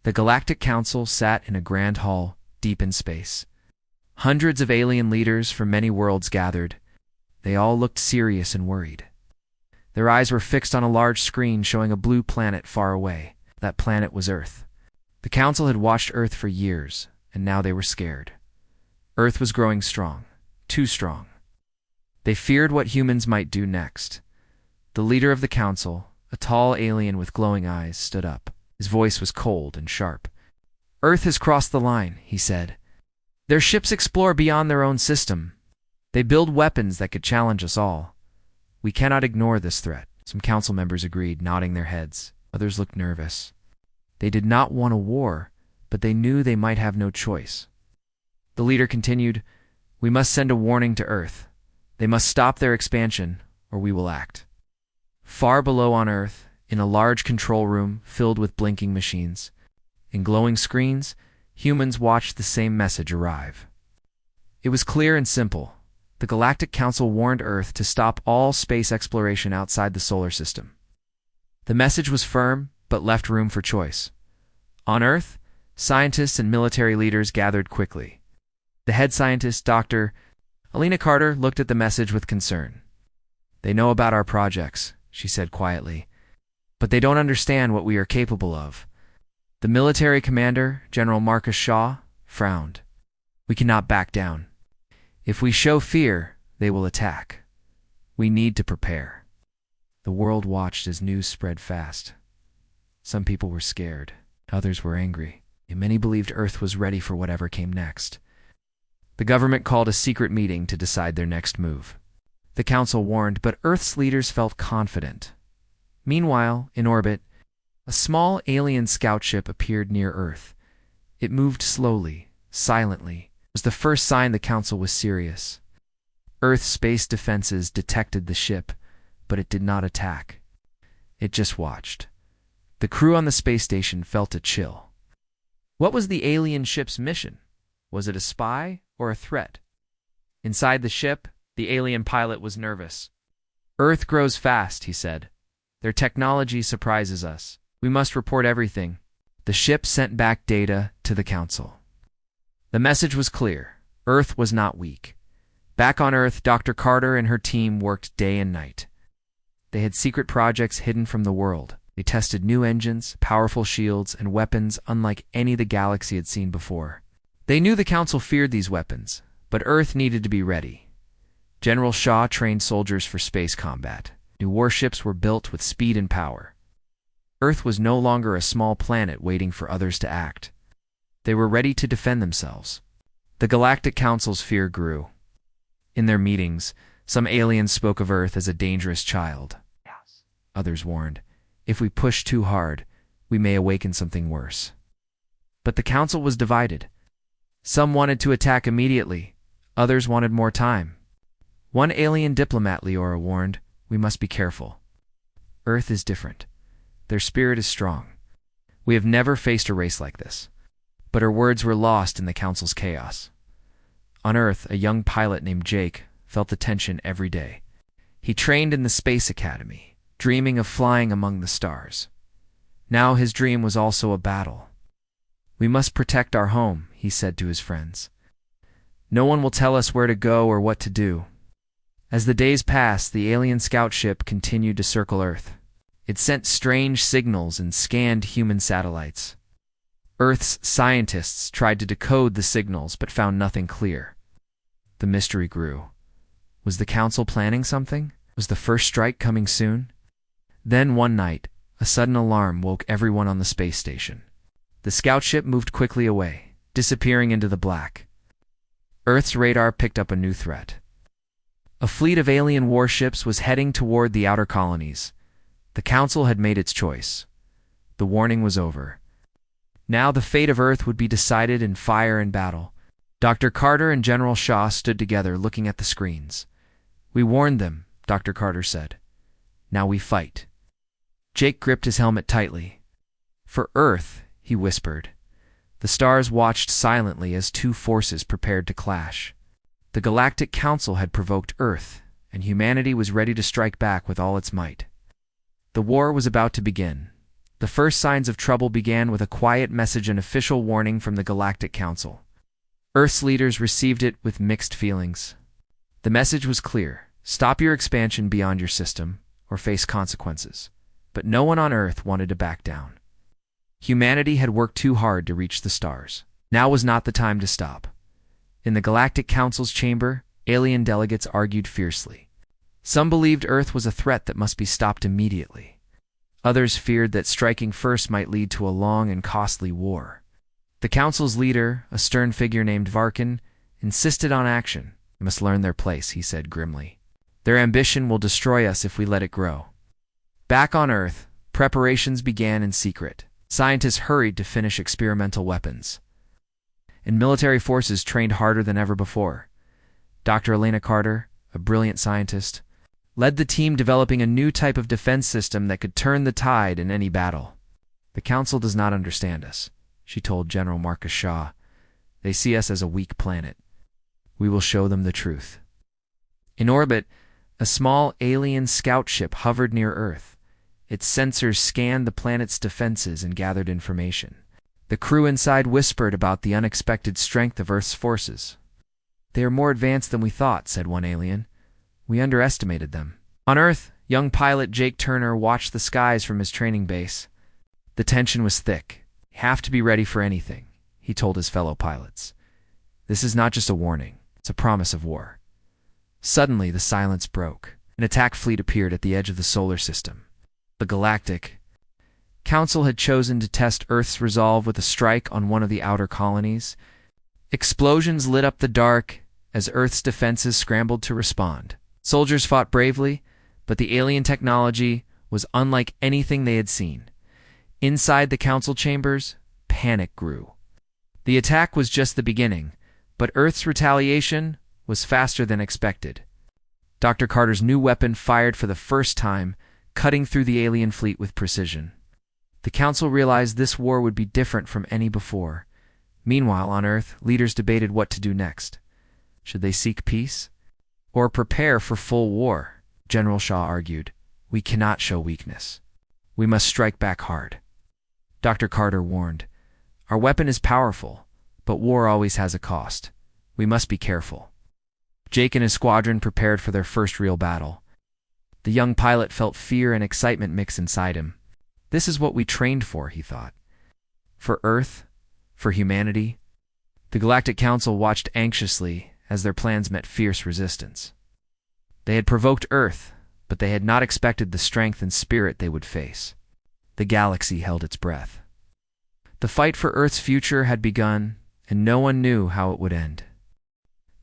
The Galactic Council sat in a grand hall, deep in space. Hundreds of alien leaders from many worlds gathered. They all looked serious and worried. Their eyes were fixed on a large screen showing a blue planet far away. That planet was Earth. The Council had watched Earth for years, and now they were scared. Earth was growing strong, too strong. They feared what humans might do next. The leader of the Council, a tall alien with glowing eyes, stood up. His voice was cold and sharp. "Earth has crossed the line," he said. "Their ships explore beyond their own system. They build weapons that could challenge us all. We cannot ignore this threat." Some council members agreed, nodding their heads. Others looked nervous. They did not want a war, but they knew they might have no choice. The leader continued, "We must send a warning to Earth. They must stop their expansion, or we will act." Far below on Earth, in a large control room filled with blinking machines and glowing screens, humans watched the same message arrive. It was clear and simple. The Galactic Council warned Earth to stop all space exploration outside the solar system. The message was firm, but left room for choice. On Earth, scientists and military leaders gathered quickly. The head scientist, Dr. Alina Carter, looked at the message with concern. "They know about our projects," she said quietly, "but they don't understand what we are capable of." The military commander, General Marcus Shaw, frowned. "We cannot back down. If we show fear, they will attack. We need to prepare." The world watched as news spread fast. Some people were scared. Others were angry. And many believed Earth was ready for whatever came next. The government called a secret meeting to decide their next move. The Council warned, but Earth's leaders felt confident. Meanwhile, in orbit, a small alien scout ship appeared near Earth. It moved slowly, silently. It was the first sign the Council was serious. Earth's space defenses detected the ship, but it did not attack. It just watched. The crew on the space station felt a chill. What was the alien ship's mission? Was it a spy or a threat? Inside the ship, the alien pilot was nervous. "Earth grows fast," he said. "Their technology surprises us. We must report everything." The ship sent back data to the Council. The message was clear. Earth was not weak. Back on Earth, Dr. Carter and her team worked day and night. They had secret projects hidden from the world. They tested new engines, powerful shields, and weapons unlike any the galaxy had seen before. They knew the Council feared these weapons, but Earth needed to be ready. General Shaw trained soldiers for space combat. New warships were built with speed and power. Earth was no longer a small planet waiting for others to act. They were ready to defend themselves. The Galactic Council's fear grew. In their meetings, some aliens spoke of Earth as a dangerous child. Others warned, "If we push too hard, we may awaken something worse." But the Council was divided. Some wanted to attack immediately. Others wanted more time. One alien diplomat, Leora, warned, "We must be careful. Earth is different. Their spirit is strong. We have never faced a race like this." But her words were lost in the Council's chaos. On Earth, a young pilot named Jake felt the tension every day. He trained in the Space Academy, dreaming of flying among the stars. Now his dream was also a battle. "We must protect our home," he said to his friends. "No one will tell us where to go or what to do." As the days passed, the alien scout ship continued to circle Earth. It sent strange signals and scanned human satellites. Earth's scientists tried to decode the signals but found nothing clear. The mystery grew. Was the Council planning something? Was the first strike coming soon? Then one night, a sudden alarm woke everyone on the space station. The scout ship moved quickly away, disappearing into the black. Earth's radar picked up a new threat. A fleet of alien warships was heading toward the outer colonies. The Council had made its choice. The warning was over. Now the fate of Earth would be decided in fire and battle. Dr. Carter and General Shaw stood together looking at the screens. "We warned them," Dr. Carter said. "Now we fight." Jake gripped his helmet tightly. "For Earth," he whispered. The stars watched silently as two forces prepared to clash. The Galactic Council had provoked Earth, and humanity was ready to strike back with all its might. The war was about to begin. The first signs of trouble began with a quiet message and official warning from the Galactic Council. Earth's leaders received it with mixed feelings. The message was clear: stop your expansion beyond your system, or face consequences. But no one on Earth wanted to back down. Humanity had worked too hard to reach the stars. Now was not the time to stop. In the Galactic Council's chamber, alien delegates argued fiercely. Some believed Earth was a threat that must be stopped immediately. Others feared that striking first might lead to a long and costly war. The Council's leader, a stern figure named Varkin, insisted on action. "We must learn their place," he said grimly. "Their ambition will destroy us if we let it grow." Back on Earth, preparations began in secret. Scientists hurried to finish experimental weapons. And military forces trained harder than ever before. Dr. Elena Carter, a brilliant scientist, led the team developing a new type of defense system that could turn the tide in any battle. "The Council does not understand us," she told General Marcus Shaw. "They see us as a weak planet. We will show them the truth." In orbit, a small alien scout ship hovered near Earth. Its sensors scanned the planet's defenses and gathered information. The crew inside whispered about the unexpected strength of Earth's forces. "They are more advanced than we thought," said one alien. "We underestimated them." On Earth, young pilot Jake Turner watched the skies from his training base. The tension was thick. "You have to be ready for anything," he told his fellow pilots. "This is not just a warning, it's a promise of war." Suddenly, the silence broke. An attack fleet appeared at the edge of the solar system. The Galactic Council had chosen to test Earth's resolve with a strike on one of the outer colonies. Explosions lit up the dark as Earth's defenses scrambled to respond. Soldiers fought bravely, but the alien technology was unlike anything they had seen. Inside the council chambers, panic grew. The attack was just the beginning, but Earth's retaliation was faster than expected. Dr. Carter's new weapon fired for the first time, cutting through the alien fleet with precision. The Council realized this war would be different from any before. Meanwhile, on Earth, leaders debated what to do next. Should they seek peace? Or prepare for full war? General Shaw argued. "We cannot show weakness. We must strike back hard." Dr. Carter warned, "Our weapon is powerful, but war always has a cost. We must be careful." Jake and his squadron prepared for their first real battle. The young pilot felt fear and excitement mix inside him. This is what we trained for, he thought. For Earth, for humanity. The Galactic Council watched anxiously as their plans met fierce resistance. They had provoked Earth, but they had not expected the strength and spirit they would face. The galaxy held its breath. The fight for Earth's future had begun, and no one knew how it would end.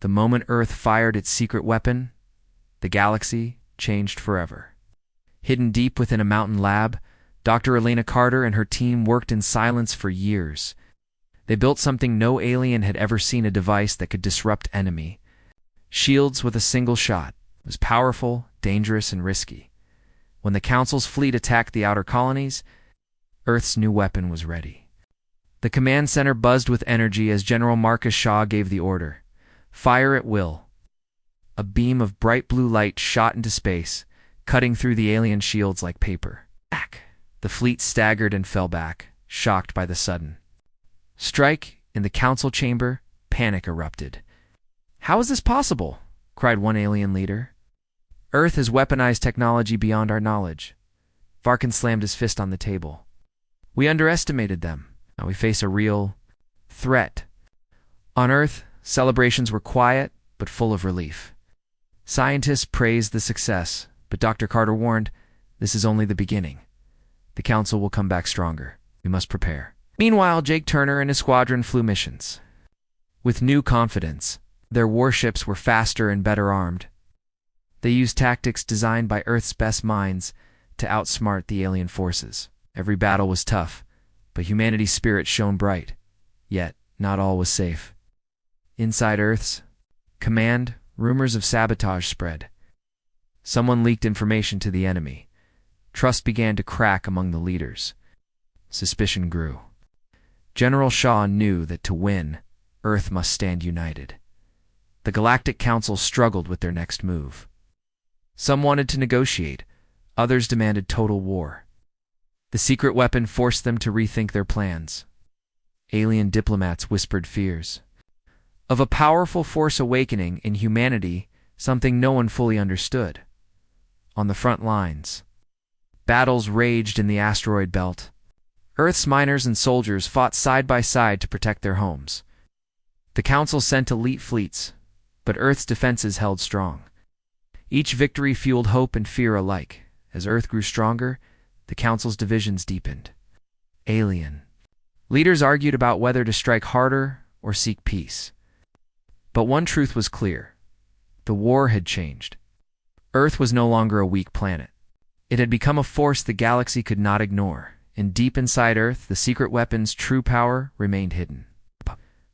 The moment Earth fired its secret weapon, the galaxy changed forever. Hidden deep within a mountain lab, Dr. Elena Carter and her team worked in silence for years. They built something no alien had ever seen, a device that could disrupt enemy. Shields with a single shot. It was powerful, dangerous, and risky. When the Council's fleet attacked the outer colonies, Earth's new weapon was ready. The command center buzzed with energy as General Marcus Shaw gave the order. Fire at will. A beam of bright blue light shot into space, cutting through the alien shields like paper. Back! The fleet staggered and fell back, shocked by the sudden strike. In the council chamber, panic erupted. "How is this possible?" cried one alien leader. "Earth has weaponized technology beyond our knowledge." Varkin slammed his fist on the table. "We underestimated them. Now we face a real threat." On Earth, celebrations were quiet, but full of relief. Scientists praised the success, but Dr. Carter warned, "This is only the beginning. The Council will come back stronger. We must prepare." Meanwhile, Jake Turner and his squadron flew missions. With new confidence, their warships were faster and better armed. They used tactics designed by Earth's best minds to outsmart the alien forces. Every battle was tough, but humanity's spirit shone bright. Yet, not all was safe. Inside Earth's command, rumors of sabotage spread. Someone leaked information to the enemy. Trust began to crack among the leaders. Suspicion grew. General Shaw knew that to win, Earth must stand united. The Galactic Council struggled with their next move. Some wanted to negotiate, others demanded total war. The secret weapon forced them to rethink their plans. Alien diplomats whispered fears of a powerful force awakening in humanity, something no one fully understood. On the front lines, battles raged in the asteroid belt. Earth's miners and soldiers fought side by side to protect their homes. The Council sent elite fleets, but Earth's defenses held strong. Each victory fueled hope and fear alike. As Earth grew stronger, the Council's divisions deepened. Alien leaders argued about whether to strike harder or seek peace. But one truth was clear. The war had changed. Earth was no longer a weak planet. It had become a force the galaxy could not ignore, and deep inside Earth, the secret weapon's true power remained hidden.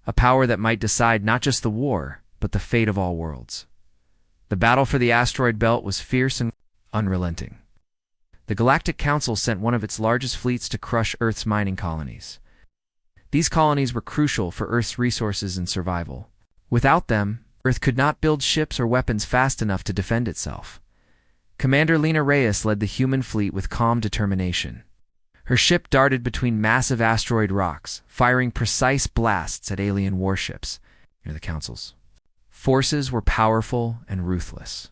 A power that might decide not just the war, but the fate of all worlds. The battle for the asteroid belt was fierce and unrelenting. The Galactic Council sent one of its largest fleets to crush Earth's mining colonies. These colonies were crucial for Earth's resources and survival. Without them, Earth could not build ships or weapons fast enough to defend itself. Commander Lena Reyes led the human fleet with calm determination. Her ship darted between massive asteroid rocks, firing precise blasts at alien warships near the Council's forces were powerful and ruthless.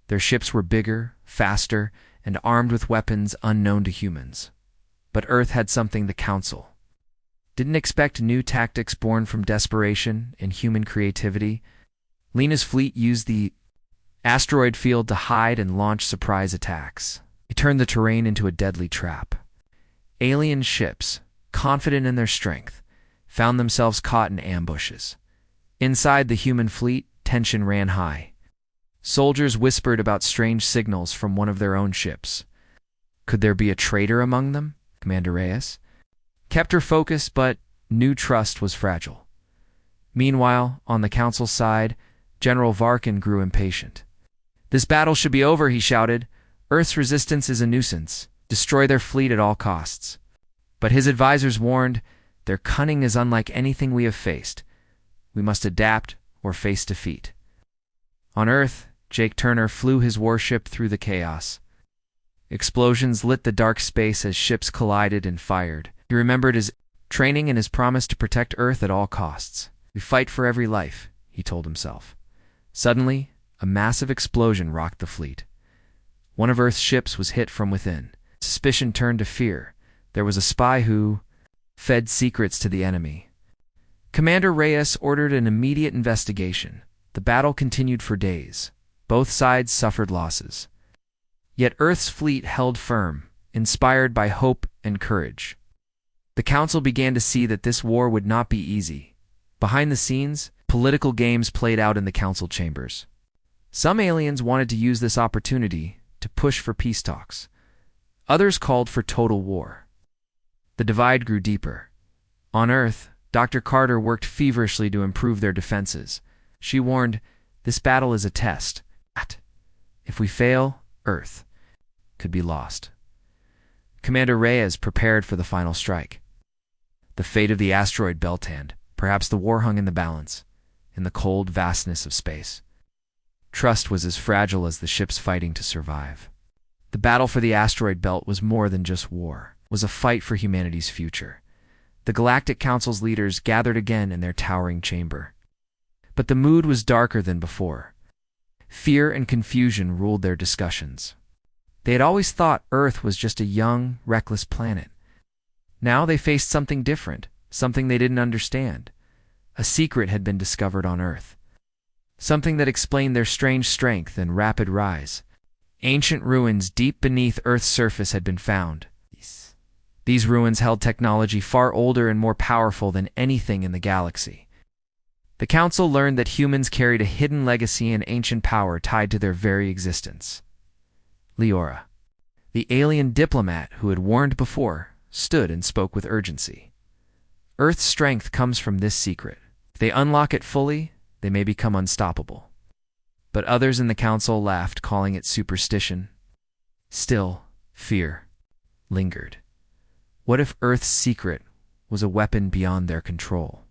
Their ships were bigger, faster, and armed with weapons unknown to humans. But Earth had something the Council didn't expect: new tactics born from desperation and human creativity. Lena's fleet used the asteroid field to hide and launch surprise attacks. It turned the terrain into a deadly trap. Alien ships, confident in their strength, found themselves caught in ambushes. Inside the human fleet, tension ran high. Soldiers whispered about strange signals from one of their own ships. Could there be a traitor among them? Commander Reyes kept her focus, but knew trust was fragile. Meanwhile, on the Council's side, General Varkin grew impatient. "This battle should be over," he shouted. "Earth's resistance is a nuisance. Destroy their fleet at all costs." But his advisors warned, "Their cunning is unlike anything we have faced. We must adapt or face defeat." On Earth, Jake Turner flew his warship through the chaos. Explosions lit the dark space as ships collided and fired. He remembered his training and his promise to protect Earth at all costs. "We fight for every life," he told himself. Suddenly, a massive explosion rocked the fleet. One of Earth's ships was hit from within. Suspicion turned to fear. There was a spy who fed secrets to the enemy. Commander Reyes ordered an immediate investigation. The battle continued for days. Both sides suffered losses. Yet Earth's fleet held firm, inspired by hope and courage. The Council began to see that this war would not be easy. Behind the scenes, political games played out in the Council chambers. Some aliens wanted to use this opportunity to push for peace talks. Others called for total war. The divide grew deeper. On Earth, Dr. Carter worked feverishly to improve their defenses. She warned, "This battle is a test. If we fail, Earth could be lost." Commander Reyes prepared for the final strike. The fate of the asteroid belt, and perhaps the war, hung in the balance, in the cold vastness of space. Trust was as fragile as the ships fighting to survive. The battle for the asteroid belt was more than just war. It was a fight for humanity's future. The Galactic Council's leaders gathered again in their towering chamber. But the mood was darker than before. Fear and confusion ruled their discussions. They had always thought Earth was just a young, reckless planet. Now they faced something different, something they didn't understand. A secret had been discovered on Earth. Something that explained their strange strength and rapid rise. Ancient ruins deep beneath Earth's surface had been found. These ruins held technology far older and more powerful than anything in the galaxy. The Council learned that humans carried a hidden legacy and ancient power tied to their very existence. Leora, the alien diplomat who had warned before, stood and spoke with urgency. Earth's strength comes from this secret. If they unlock it fully, they may become unstoppable. But others in the Council laughed, calling it superstition. Still, fear lingered. What if Earth's secret was a weapon beyond their control?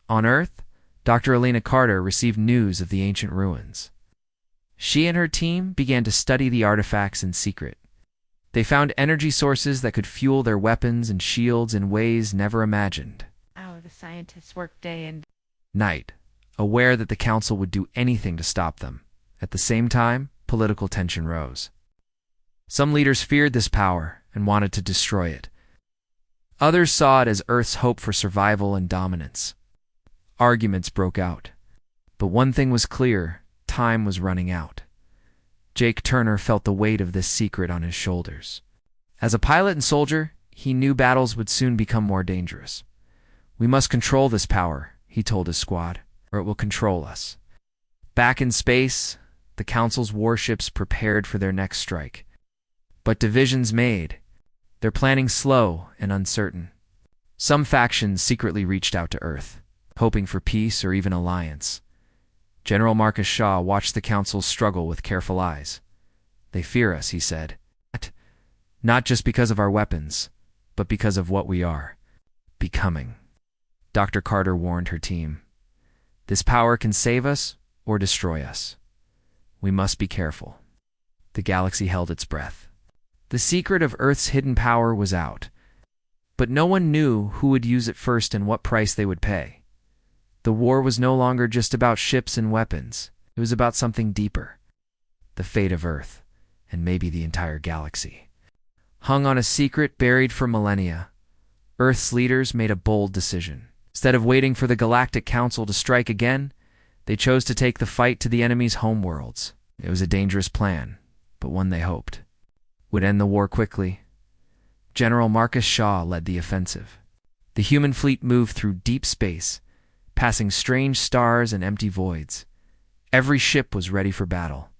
On Earth, Dr. Elena Carter received news of the ancient ruins. She and her team began to study the artifacts in secret. They found energy sources that could fuel their weapons and shields in ways never imagined. The scientists worked day and night, aware that the Council would do anything to stop them. At the same time, political tension rose. Some leaders feared this power and wanted to destroy it. Others saw it as Earth's hope for survival and dominance. Arguments broke out. But one thing was clear: time was running out. Jake Turner felt the weight of this secret on his shoulders. As a pilot and soldier, he knew battles would soon become more dangerous. "We must control this power," he told his squad, "or it will control us." Back in space, the Council's warships prepared for their next strike. But divisions made. Their planning slow and uncertain. Some factions secretly reached out to Earth, hoping for peace or even alliance. General Marcus Shaw watched the Council struggle with careful eyes. "They fear us," he said. "Not just because of our weapons, but because of what we are becoming." Dr. Carter warned her team. "This power can save us or destroy us. We must be careful." The galaxy held its breath. The secret of Earth's hidden power was out. But no one knew who would use it first and what price they would pay. The war was no longer just about ships and weapons. It was about something deeper. The fate of Earth, and maybe the entire galaxy, hung on a secret buried for millennia. Earth's leaders made a bold decision. Instead of waiting for the Galactic Council to strike again, they chose to take the fight to the enemy's homeworlds. It was a dangerous plan, but one they hoped would end the war quickly. General Marcus Shaw led the offensive. The human fleet moved through deep space, passing strange stars and empty voids. Every ship was ready for battle.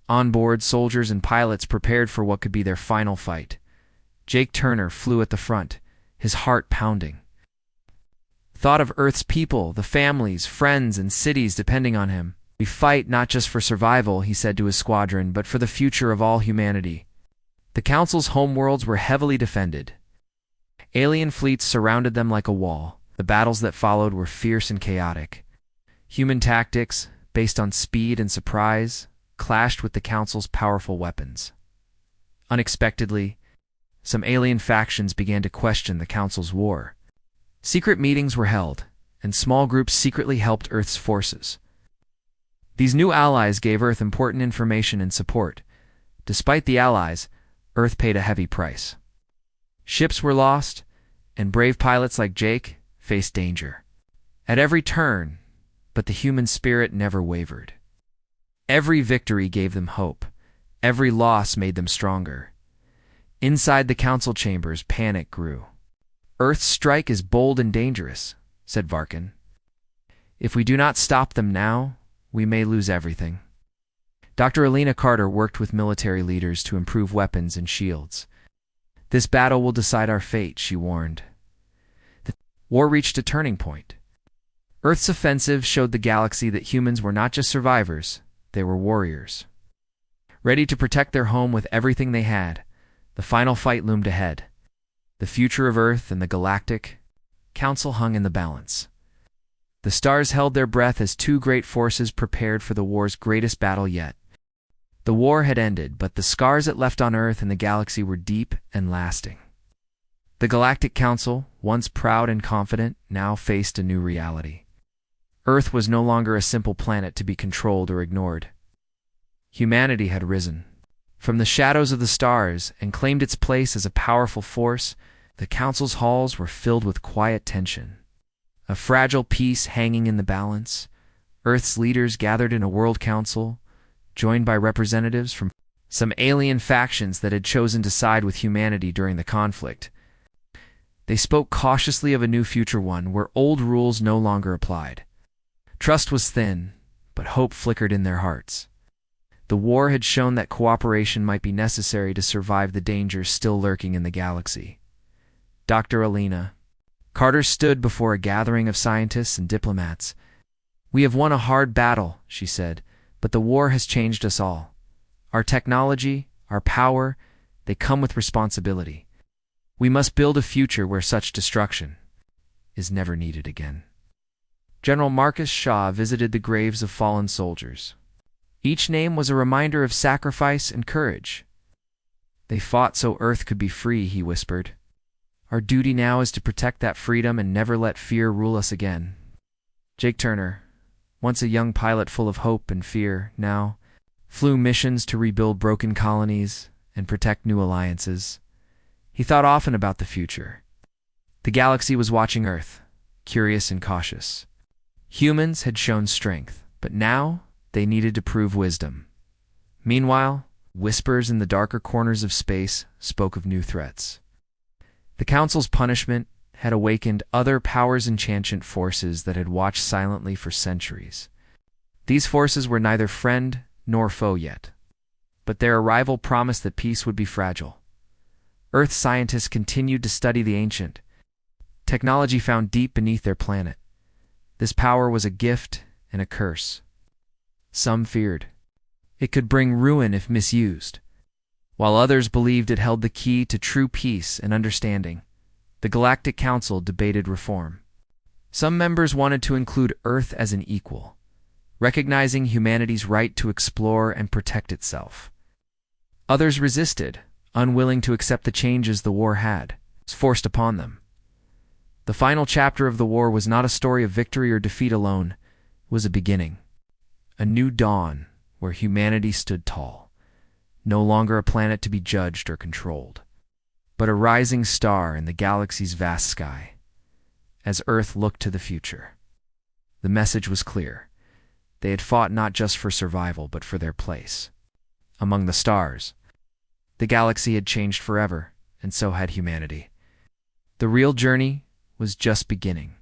On board, soldiers and pilots prepared for what could be their final fight. Jake Turner flew at the front, his heart pounding. Thought of Earth's people, the families, friends, and cities depending on him. "We fight not just for survival," he said to his squadron, "but for the future of all humanity." The Council's homeworlds were heavily defended. Alien fleets surrounded them like a wall. The battles that followed were fierce and chaotic. Human tactics, based on speed and surprise, clashed with the Council's powerful weapons. Unexpectedly, some alien factions began to question the Council's war. Secret meetings were held, and small groups secretly helped Earth's forces. These new allies gave Earth important information and support. Despite the allies, Earth paid a heavy price. Ships were lost, and brave pilots like Jake faced danger at every turn, but the human spirit never wavered. Every victory gave them hope. Every loss made them stronger. Inside the Council chambers, panic grew. "Earth's strike is bold and dangerous," said Varkin. "If we do not stop them now, we may lose everything." Dr. Alina Carter worked with military leaders to improve weapons and shields. "This battle will decide our fate," she warned. The war reached a turning point. Earth's offensive showed the galaxy that humans were not just survivors, they were warriors. Ready to protect their home with everything they had, the final fight loomed ahead. The future of Earth and the Galactic Council hung in the balance. The stars held their breath as two great forces prepared for the war's greatest battle yet. The war had ended, but the scars it left on Earth and the galaxy were deep and lasting. The Galactic Council, once proud and confident, now faced a new reality. Earth was no longer a simple planet to be controlled or ignored. Humanity had risen from the shadows of the stars and claimed its place as a powerful force. The Council's halls were filled with quiet tension, a fragile peace hanging in the balance. Earth's leaders gathered in a World Council, joined by representatives from some alien factions that had chosen to side with humanity during the conflict. They spoke cautiously of a new future, one where old rules no longer applied. Trust was thin, but hope flickered in their hearts. The war had shown that cooperation might be necessary to survive the dangers still lurking in the galaxy. Dr. Alina Carter stood before a gathering of scientists and diplomats. "We have won a hard battle," she said, "but the war has changed us all. Our technology, our power, they come with responsibility. We must build a future where such destruction is never needed again." General Marcus Shaw visited the graves of fallen soldiers. Each name was a reminder of sacrifice and courage. They fought so Earth could be free, he whispered. Our duty now is to protect that freedom and never let fear rule us again. Jake Turner, once a young pilot full of hope and fear, now flew missions to rebuild broken colonies and protect new alliances. He thought often about the future. The galaxy was watching Earth, curious and cautious. Humans had shown strength, but now they needed to prove wisdom. Meanwhile, whispers in the darker corners of space spoke of new threats. The Council's punishment had awakened other powers-enchantment forces that had watched silently for centuries. These forces were neither friend nor foe yet, but their arrival promised that peace would be fragile. Earth scientists continued to study the ancient technology found deep beneath their planet. This power was a gift and a curse. Some feared it could bring ruin if misused, while others believed it held the key to true peace and understanding. The Galactic Council debated reform. Some members wanted to include Earth as an equal, recognizing humanity's right to explore and protect itself. Others resisted, unwilling to accept the changes the war had forced upon them. The final chapter of the war was not a story of victory or defeat alone. It was a beginning, a new dawn where humanity stood tall, no longer a planet to be judged or controlled, but a rising star in the galaxy's vast sky. As Earth looked to the future, the message was clear. They had fought not just for survival, but for their place among the stars. The galaxy had changed forever, and so had humanity. The real journey was just beginning.